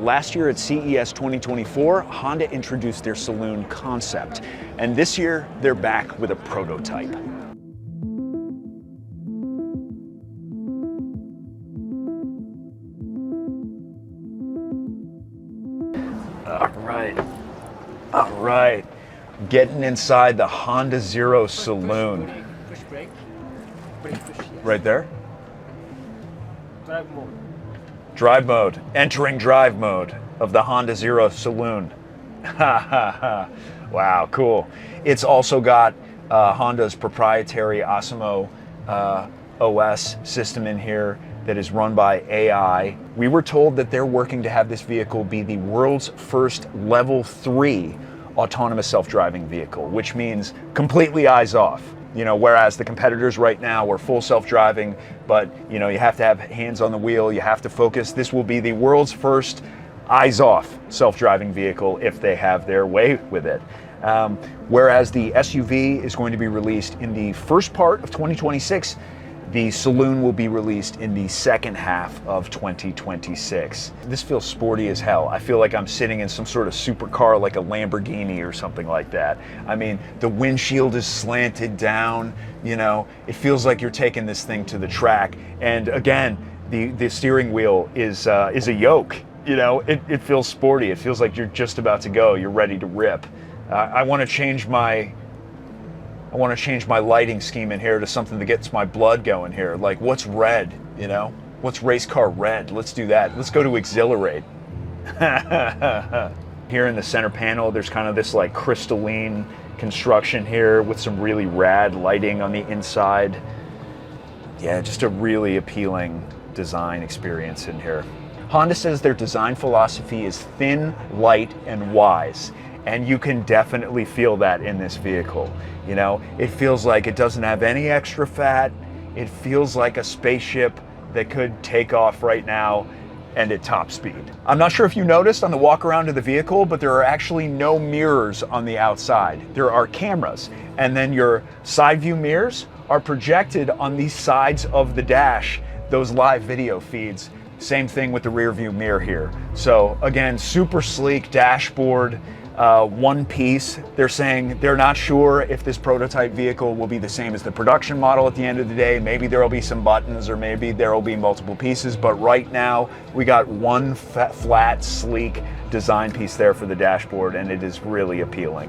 Last year at CES 2024, Honda introduced their Saloon concept, and this year they're back with a prototype. All right, getting inside the Honda Zero Saloon. Push brake. Right there? Drive mode. Drive mode, entering drive mode of the Honda Zero Saloon. Wow, cool. It's also got Honda's proprietary Osmo OS system in here that is run by AI. We were told that they're working to have this vehicle be the world's first level 3 autonomous self-driving vehicle, which means completely eyes off. You know, whereas the competitors right now are full self-driving, but you know, you have to have hands on the wheel, you have to focus. This will be the world's first eyes-off self-driving vehicle if they have their way with it. Whereas the SUV is going to be released in the first part of 2026, the Saloon will be released in the second half of 2026. This feels sporty as hell. I feel like I'm sitting in some sort of supercar like a Lamborghini or something like that. I mean, the windshield is slanted down, you know, it feels like you're taking this thing to the track. And again, the steering wheel is a yoke, you know, it feels sporty. It feels like you're just about to go, you're ready to rip. I want to change my lighting scheme in here to something that gets my blood going here. Like, what's red, you know? What's race car red? Let's do that. Let's go to exhilarate. Here in the center panel, there's kind of this like crystalline construction here with some really rad lighting on the inside. Yeah, just a really appealing design experience in here. Honda says their design philosophy is thin, light, and wise. And you can definitely feel that in this vehicle. You know, it feels like it doesn't have any extra fat. It feels like a spaceship that could take off right now and at top speed. I'm not sure if you noticed on the walk around of the vehicle, but there are actually no mirrors on the outside. There are cameras, and then your side view mirrors are projected on the sides of the dash, those live video feeds. Same thing with the rear view mirror here. So again, super sleek dashboard. One piece. They're saying they're not sure if this prototype vehicle will be the same as the production model at the end of the day. Maybe there will be some buttons, or maybe there will be multiple pieces, but right now we got one flat, sleek design piece there for the dashboard, and it is really appealing.